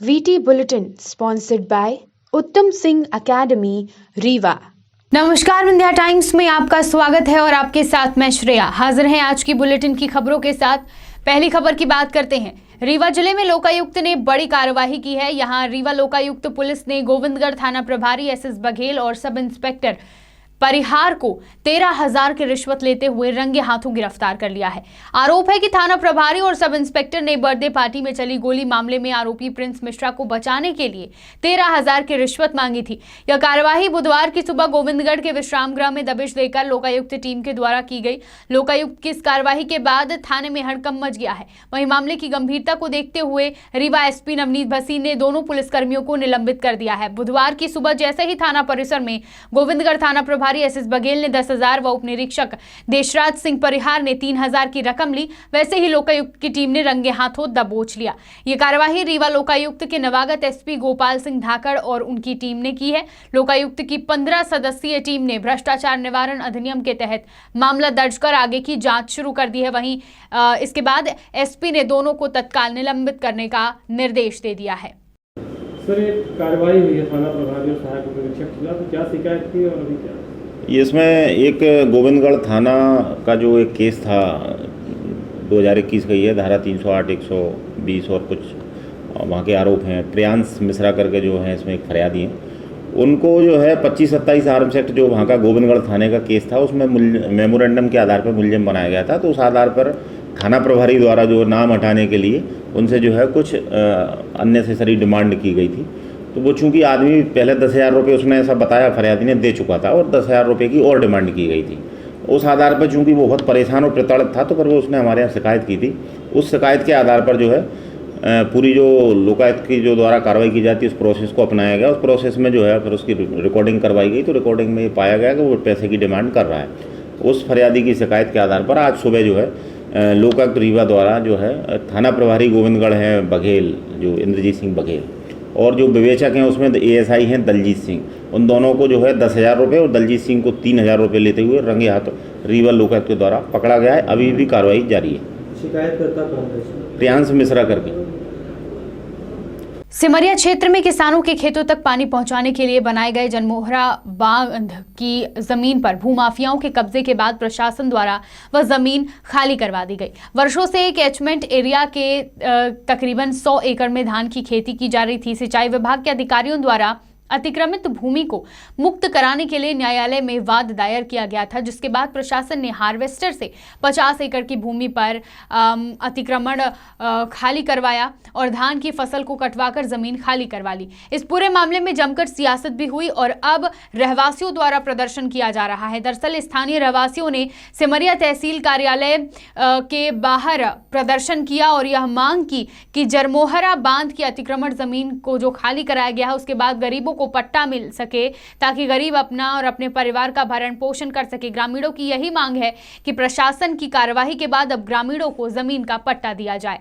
VT Bulletin sponsored by उत्तम Singh academy Rewa. नमस्कार, Vindhya times में आपका स्वागत है और आपके साथ मैं श्रेया हाजिर हैं आज की बुलेटिन की खबरों के साथ। पहली खबर की बात करते हैं। रीवा जिले में लोकायुक्त ने बड़ी कार्यवाही की है। यहां रीवा लोकायुक्त पुलिस ने गोविंदगढ़ थाना प्रभारी SS बघेल और सब इंस्पेक्टर परिहार को 13,000 की रिश्वत लेते हुए रंगे हाथों गिरफ्तार कर लिया है। आरोप है कि थाना प्रभारी और सब इंस्पेक्टर ने बर्थडे पार्टी में चली गोली मामले में आरोपी प्रिंस मिश्रा को बचाने के लिए 13,000 की रिश्वत मांगी थी। यह कार्यवाही बुधवार की सुबह गोविंदगढ़ के विश्राम गृह में दबिश देकर लोकायुक्त टीम के द्वारा की गई। लोकायुक्त की इस कार्यवाही के बाद थाने में हड़कंप मच गया है। वहीं मामले की गंभीरता को देखते हुए रीवा SP नवनीत भसीन ने दोनों पुलिसकर्मियों को निलंबित कर दिया है। बुधवार की सुबह जैसे ही थाना परिसर में गोविंदगढ़ थाना प्रभारी SS बघेल ने 10,000 व उप निरीक्षक देशराज सिंह परिहार ने 3,000 की रकम ली, वैसे ही लोकायुक्त की टीम ने रंगे हाथों दबोच लिया। ये कार्यवाही रीवा लोकायुक्त के नवागत SP गोपाल सिंह धाकड़ और उनकी टीम ने की है। लोकायुक्त की 15 सदस्यीय टीम ने भ्रष्टाचार निवारण अधिनियम के तहत मामला दर्ज कर आगे की जांच शुरू कर दी है। वहीं इसके बाद SP ने दोनों को तत्काल निलंबित करने का निर्देश दे दिया है। सर, ये कार्रवाई हुई है थाना प्रभारी और सहायक निरीक्षक के खिलाफ, क्या शिकायत थी और अभी क्या? इसमें एक गोविंदगढ़ थाना का जो एक केस था 2021 का, ये धारा 308, 120 और कुछ वहाँ के आरोप हैं। प्रियांश मिश्रा करके जो है इसमें एक फरियादी हैं, उनको जो है 25-27 आर्म्स एक्ट जो वहाँ का गोविंदगढ़ थाने का केस था उसमें मेमोरेंडम के आधार पर मुलजिम बनाया गया था। तो उस आधार पर थाना प्रभारी द्वारा जो नाम हटाने के लिए उनसे जो है कुछ अननेसेसरी डिमांड की गई थी। तो वो चूँकि आदमी पहले 10,000 रुपये उसने ऐसा बताया फरियादी ने दे चुका था और 10,000 रुपये की और डिमांड की गई थी। उस आधार पर चूँकि वो बहुत परेशान और प्रताड़ित था तो फिर वो उसने हमारे यहाँ शिकायत की थी। उस शिकायत के आधार पर जो है पूरी जो लोकायुक्त की जो द्वारा कार्रवाई की जाती है उस प्रोसेस को अपनाया गया। उस प्रोसेस में जो है फिर उसकी रिकॉर्डिंग करवाई गई। तो रिकॉर्डिंग में ये पाया गया कि वो पैसे की डिमांड कर रहा है। उस फरियादी की शिकायत के आधार पर आज सुबह जो है लोकायुक्त रीवा द्वारा जो है थाना प्रभारी गोविंदगढ़ हैं बघेल, जो इंद्रजीत सिंह बघेल, और जो विवेचक हैं उसमें ASI हैं दलजीत सिंह, उन दोनों को जो है 10,000 रुपये और दलजीत सिंह को 3,000 रुपये लेते हुए रंगे हाथ रीवा लोकायुक्त के द्वारा पकड़ा गया है। अभी भी कार्रवाई जारी है। शिकायतकर्ता कौन है? प्रियांश मिश्रा करके। सिमरिया क्षेत्र में किसानों के खेतों तक पानी पहुंचाने के लिए बनाए गए जनमोहरा बांध की जमीन पर भूमाफियाओं के कब्जे के बाद प्रशासन द्वारा वह जमीन खाली करवा दी गई। वर्षों से एक कैचमेंट एरिया के तकरीबन 100 एकड़ में धान की खेती की जा रही थी। सिंचाई विभाग के अधिकारियों द्वारा अतिक्रमित भूमि को मुक्त कराने के लिए न्यायालय में वाद दायर किया गया था, जिसके बाद प्रशासन ने हार्वेस्टर से 50 एकड़ की भूमि पर अतिक्रमण खाली करवाया और धान की फसल को कटवाकर जमीन खाली करवा ली। इस पूरे मामले में जमकर सियासत भी हुई और अब रहवासियों द्वारा प्रदर्शन किया जा रहा है। दरअसल स्थानीय रहवासियों ने सिमरिया तहसील कार्यालय के बाहर प्रदर्शन किया और यह मांग की कि जरमोहरा बांध की अतिक्रमण जमीन को जो खाली कराया गया है उसके बाद गरीबों को पट्टा मिल सके, ताकि गरीब अपना और अपने परिवार का भरण पोषण कर सके। ग्रामीणों की यही मांग है कि प्रशासन की कार्यवाही के बाद अब ग्रामीणों को जमीन का पट्टा दिया जाए।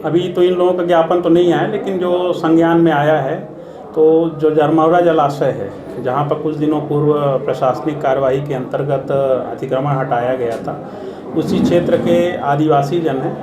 अभी तो इन लोगों का ज्ञापन तो नहीं आया, लेकिन जो संज्ञान में आया है तो जो जरमोहरा जलाशय है जहां पर कुछ दिनों पूर्व प्रशासनिक कार्यवाही के अंतर्गत अतिक्रमण हटाया गया था, उसी क्षेत्र के आदिवासी जन हैं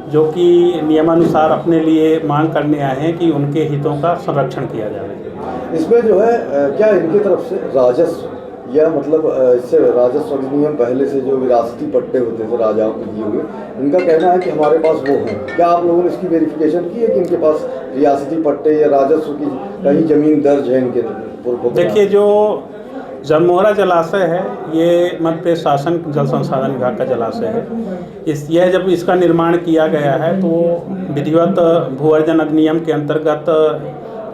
जो कि नियमानुसार अपने लिए मांग करने आए हैं कि उनके हितों का संरक्षण किया जाए। इसमें जो है क्या इनकी तरफ से राजस्व या मतलब इससे राजस्व अधिनियम पहले से जो विरासती पट्टे होते थे राजाओं के दिए हुए, इनका कहना है कि हमारे पास वो हैं। क्या आप लोगों ने इसकी वेरिफिकेशन की है कि इनके पास रियासती पट्टे या राजस्व की कहीं जमीन दर्ज है इनके पूर्व? देखिए, जो जरमोहरा जलाशय है ये मध्य प्रदेश शासन जल संसाधन विभाग का जलाशय है। यह जब इसका निर्माण किया गया है तो विधिवत भू अर्जन अधिनियम के अंतर्गत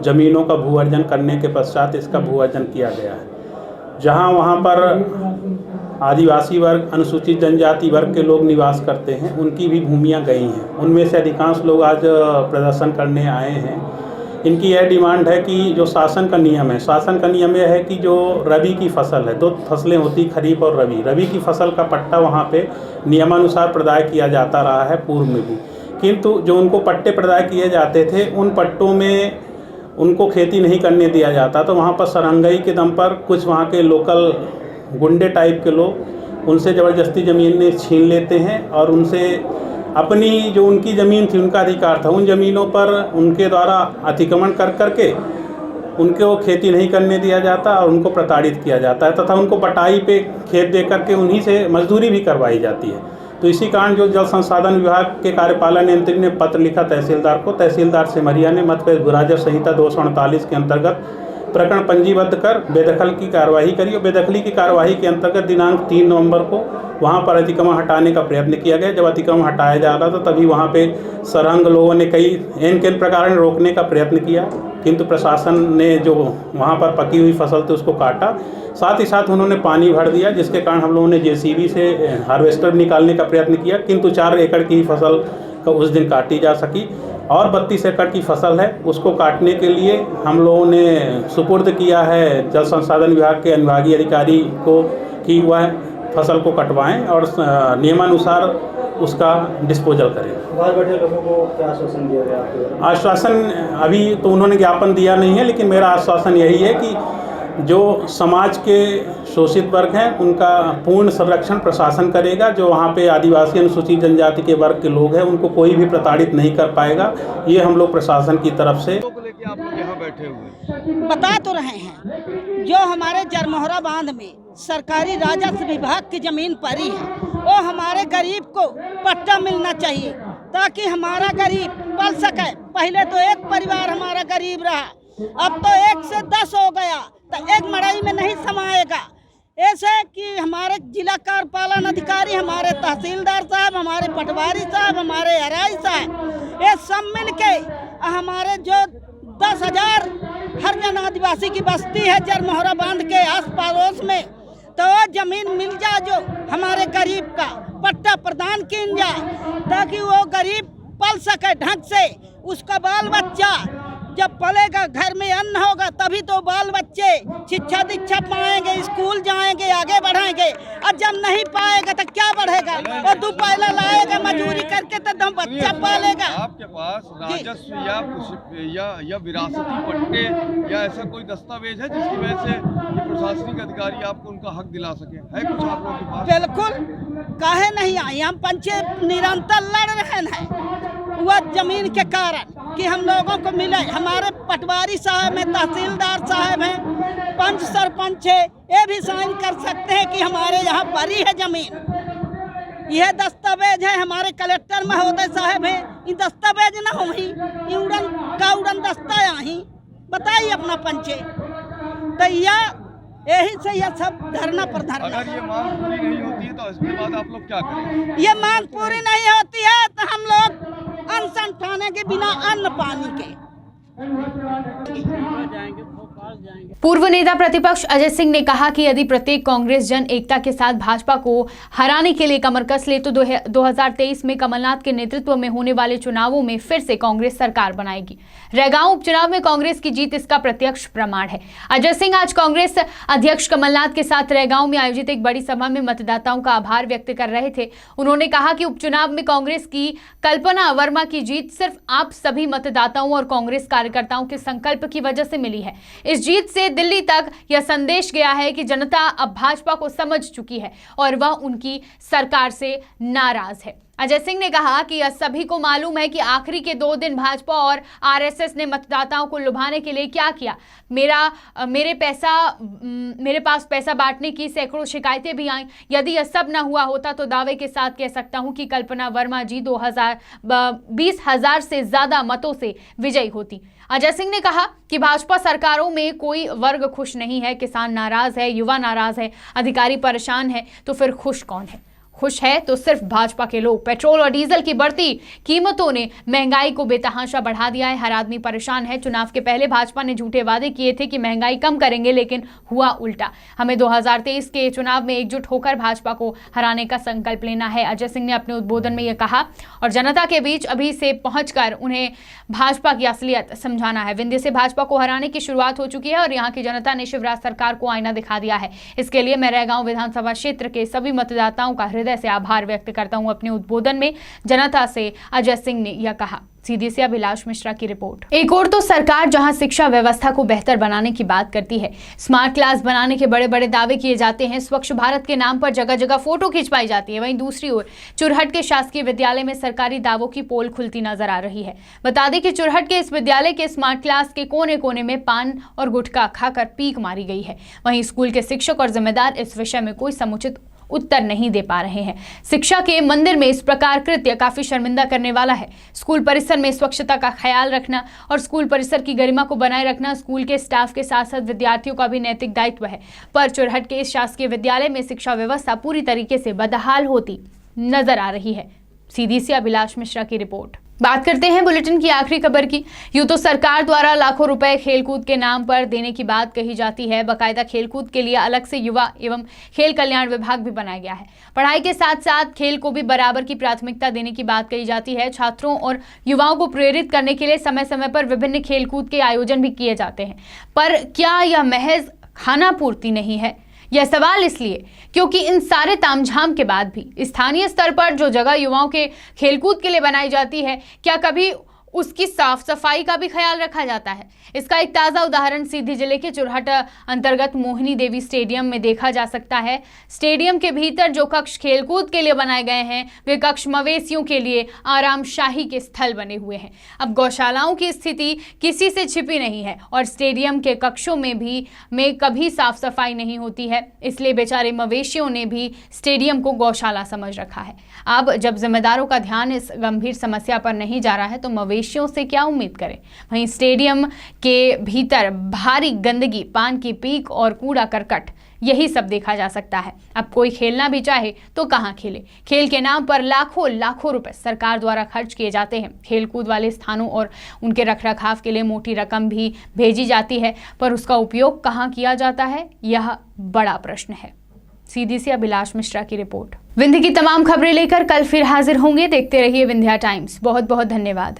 जमीनों का भू अर्जन करने के पश्चात इसका भू अर्जन किया गया है। जहां वहां पर आदिवासी वर्ग, अनुसूचित जनजाति वर्ग के लोग निवास करते हैं, उनकी भी भूमियां गई हैं। उनमें से अधिकांश लोग आज प्रदर्शन करने आए हैं। इनकी यह डिमांड है कि जो शासन का नियम है, शासन का नियम यह है कि जो रबी की फसल है, 2 फसलें होती खरीफ और रबी की फसल का पट्टा वहाँ पे नियमानुसार प्रदाय किया जाता रहा है पूर्व में भी, किंतु जो उनको पट्टे प्रदाय किए जाते थे उन पट्टों में उनको खेती नहीं करने दिया जाता। तो वहाँ पर सरंगई के दम पर कुछ वहाँ के लोकल गुंडे टाइप के लोग उनसे ज़बरदस्ती ज़मीन छीन लेते हैं और उनसे अपनी जो उनकी ज़मीन थी, उनका अधिकार था, उन ज़मीनों पर उनके द्वारा अतिक्रमण कर करके उनको खेती नहीं करने दिया जाता और उनको प्रताड़ित किया जाता है तथा उनको बटाई पे खेत दे करके उन्हीं से मजदूरी भी करवाई जाती है। तो इसी कारण जो जल संसाधन विभाग के कार्यपालन यंत्री ने पत्र लिखा तहसीलदार को, तहसीलदार सिमरिया ने मध्य प्रदेश भू-राजस्व संहिता 248 के अंतर्गत प्रकरण पंजीबद्ध कर बेदखल की कार्यवाही करी और बेदखली की कार्यवाही के अंतर्गत दिनांक 3 नवंबर को वहां पर अतिक्रमण हटाने का प्रयत्न किया गया। जब अतिक्रमण हटाया जा रहा था तभी वहां पे सरहंग लोगों ने कई एन प्रकार ने रोकने का प्रयत्न किया, किंतु प्रशासन ने जो वहां पर पकी हुई फसल थी उसको काटा, साथ ही साथ उन्होंने पानी भर दिया, जिसके कारण हम लोगों ने जेसीबी से हार्वेस्टर निकालने का प्रयत्न किया, किंतु 4 एकड़ की फसल का उस दिन काटी जा सकी और 32 एकड़ की फसल है उसको काटने के लिए हम लोगों ने सुपुर्द किया है जल संसाधन विभाग के अनुविभागीय अधिकारी को कि वह फसल को कटवाएं और नियमानुसार उसका डिस्पोजल करें। बाहर बैठे लोगों को क्या आश्वासन दिया गया? आश्वासन अभी तो उन्होंने ज्ञापन दिया नहीं है, लेकिन मेरा आश्वासन यही है कि जो समाज के शोषित वर्ग हैं उनका पूर्ण संरक्षण प्रशासन करेगा। जो वहाँ पे आदिवासी अनुसूचित जनजाति के वर्ग के लोग हैं उनको कोई भी प्रताड़ित नहीं कर पाएगा। ये हम लोग प्रशासन की तरफ से आप लोग यहाँ बैठे हुए बता तो रहे हैं, जो हमारे जरमोहरा बांध में सरकारी राजस्व विभाग की जमीन पड़ी है वो हमारे गरीब को पट्टा मिलना चाहिए ताकि हमारा गरीब पल सके। पहले तो एक परिवार हमारा गरीब रहा, अब तो 1 से 10 हो गया, तो एक मड़ाई में नहीं समाएगा। ऐसे कि हमारे जिला कार्यपालन अधिकारी, हमारे तहसीलदार साहब, हमारे पटवारी साहब, हमारे एआरआई साहब, ये सब मिल के हमारे जो 10,000 हरिजन आदिवासी की बस्ती है जरमोहरा बांध के आस पड़ोस में, तो जमीन मिल जा जो हमारे गरीब का पट्टा प्रदान किया जाए ताकि वो गरीब पल सके ढंग से। उसका बाल बच्चा जब पलेगा, घर में अन्न होगा, तभी तो बाल बच्चे शिक्षा दीक्षा पाएंगे, स्कूल जाएंगे, आगे बढ़ेंगे। और जब नहीं पाएगा तो क्या बढ़ेगा? और 2 पैसा लाएगा मजदूरी करके तो बच्चा पालेगा। आपके पास राजस्व या विरासती पट्टे या ऐसा कोई दस्तावेज है जिसकी वजह से ये प्रशासनिक अधिकारी आपको उनका हक दिला सके? है कुछ आप लोगों के पास? बिल्कुल, काहे नहीं आई, हम पंचायत निरंतर लड़ रहे हैं वह जमीन के कारण कि हम लोगों को मिले। हमारे पटवारी साहब हैं, तहसीलदार साहब हैं, पंच सरपंच है, ये भी साइन कर सकते हैं कि हमारे यहाँ पड़ी है जमीन। यह दस्तावेज है, हमारे कलेक्टर महोदय साहब हैं, ये दस्तावेज ना हो ही उड़न दस्ता ही बताइए अपना पंचे। तो यही से यह सब धरना पर धरना। अगर ये मांग पूरी नहीं होती है तो इसके बाद आप लोग क्या करेंगे? ये मांग पूरी नहीं होती है तो हम लोग अनशन ठाने के बिना अन्न पानी के पूर्व नेता प्रतिपक्ष अजय सिंह ने कहा कि यदि प्रत्येक कांग्रेस जन एकता के साथ भाजपा को हराने के लिए कमर कस ले तो 2023 में कमलनाथ के नेतृत्व में होने वाले चुनावों में फिर से कांग्रेस सरकार बनाएगी। रैगांव उपचुनाव में कांग्रेस की जीत इसका प्रत्यक्ष प्रमाण है। अजय सिंह आज कांग्रेस अध्यक्ष कमलनाथ के साथ रैगांव में आयोजित एक बड़ी सभा में मतदाताओं का आभार व्यक्त कर रहे थे। उन्होंने कहा कि उपचुनाव में कांग्रेस की कल्पना वर्मा की जीत सिर्फ आप सभी मतदाताओं और कांग्रेस कार्यकर्ताओं के संकल्प की वजह से मिली है। इस जीत से दिल्ली तक यह संदेश गया है कि जनता अब भाजपा को समझ चुकी है और वह उनकी सरकार से नाराज है। अजय सिंह ने कहा कि यह सभी को मालूम है कि आखिरी के 2 दिन भाजपा और आरएसएस ने मतदाताओं को लुभाने के लिए क्या किया। मेरे पास पैसा बांटने की सैकड़ों शिकायतें भी आईं। यदि यह सब न हुआ होता तो दावे के साथ कह सकता हूं कि कल्पना वर्मा जी 20,000 से ज्यादा मतों से विजयी होती। अजय सिंह ने कहा कि भाजपा सरकारों में कोई वर्ग खुश नहीं है। किसान नाराज है, युवा नाराज है, अधिकारी परेशान है, तो फिर खुश कौन है? खुश है तो सिर्फ भाजपा के लोग। पेट्रोल और डीजल की बढ़ती कीमतों ने महंगाई को बेतहाशा बढ़ा दिया है। हर आदमी परेशान है। चुनाव के पहले भाजपा ने झूठे वादे किए थे कि महंगाई कम करेंगे, लेकिन हुआ उल्टा। हमें 2023 के चुनाव में एकजुट होकर भाजपा को हराने का संकल्प लेना है, अजय सिंह ने अपने उद्बोधन में यह कहा और जनता के बीच अभी से पहुंचकर उन्हें भाजपा की असलियत समझाना है। विंध्य से भाजपा को हराने की शुरुआत हो चुकी है और यहाँ की जनता ने शिवराज सरकार को आईना दिखा दिया है। इसके लिए मैं रैगांव विधानसभा क्षेत्र के सभी मतदाताओं का हृदय से आभार व्यक्त करता हूं। अपने उद्बोधन में जनता से अजय सिंह ने यह कहा। सीधी से अभिलाष मिश्रा की रिपोर्ट। एक और तो सरकार जहां शिक्षा व्यवस्था को बेहतर बनाने की बात करती है, स्मार्ट क्लास बनाने के बड़े बड़े दावे किए जाते हैं, स्वच्छ भारत के नाम पर जगह जगह फोटो खिंचवाई जाती है, वहीं दूसरी ओर चुरहट के शासकीय विद्यालय में सरकारी दावों की पोल खुलती नजर आ रही है। बता दें कि चुरहट के इस विद्यालय के स्मार्ट क्लास के कोने कोने में पान और गुटखा खाकर पीक मारी गई है। वहीं स्कूल के शिक्षक और जिम्मेदार इस विषय में कोई समुचित उत्तर नहीं दे पा रहे हैं। शिक्षा के मंदिर में इस प्रकार कृत्य काफी शर्मिंदा करने वाला है। स्कूल परिसर में स्वच्छता का ख्याल रखना और स्कूल परिसर की गरिमा को बनाए रखना स्कूल के स्टाफ के साथ साथ विद्यार्थियों का भी नैतिक दायित्व है। पर चुरहट के इस शासकीय विद्यालय में शिक्षा व्यवस्था पूरी तरीके से बदहाल होती नजर आ रही है। सीधी से अभिलाष मिश्रा की रिपोर्ट। बात करते हैं बुलेटिन की आखिरी खबर की। यूं तो सरकार द्वारा लाखों रुपए खेलकूद के नाम पर देने की बात कही जाती है। बाकायदा खेलकूद के लिए अलग से युवा एवं खेल कल्याण विभाग भी बनाया गया है। पढ़ाई के साथ साथ खेल को भी बराबर की प्राथमिकता देने की बात कही जाती है। छात्रों और युवाओं को प्रेरित करने के लिए समय समय पर विभिन्न खेलकूद के आयोजन भी किए जाते हैं। पर क्या यह महज खाना पूर्ति नहीं है? यह सवाल इसलिए क्योंकि इन सारे तामझाम के बाद भी स्थानीय स्तर पर जो जगह युवाओं के खेलकूद के लिए बनाई जाती है, क्या कभी उसकी साफ सफाई का भी ख्याल रखा जाता है? इसका एक ताज़ा उदाहरण सीधी जिले के चुरहट अंतर्गत मोहिनी देवी स्टेडियम में देखा जा सकता है। स्टेडियम के भीतर जो कक्ष खेलकूद के लिए बनाए गए हैं, वे कक्ष मवेशियों के लिए आरामशाही के स्थल बने हुए हैं। अब गौशालाओं की स्थिति किसी से छिपी नहीं है और स्टेडियम के कक्षों में कभी साफ सफाई नहीं होती है, इसलिए बेचारे मवेशियों ने भी स्टेडियम को गौशाला समझ रखा है। अब जब जिम्मेदारों का ध्यान इस गंभीर समस्या पर नहीं जा रहा है तो मवेशियों से क्या उम्मीद करें? वहीं स्टेडियम के भीतर भारी गंदगी, पान की पीक और कूड़ा करकट, यही सब देखा जा सकता है। अब कोई खेलना भी चाहे तो कहां खेले? खेल के नाम पर लाखों रुपए सरकार द्वारा खर्च किए जाते हैं। खेलकूद वाले स्थानों और उनके रखरखाव के लिए मोटी रकम भी भेजी जाती है, पर उसका उपयोग कहां किया जाता है, यह बड़ा प्रश्न है। सीधी से अभिलाष मिश्रा की रिपोर्ट। विंध्य की तमाम खबरें लेकर कल फिर हाजिर होंगे। देखते रहिए विंध्या टाइम्स। बहुत बहुत धन्यवाद।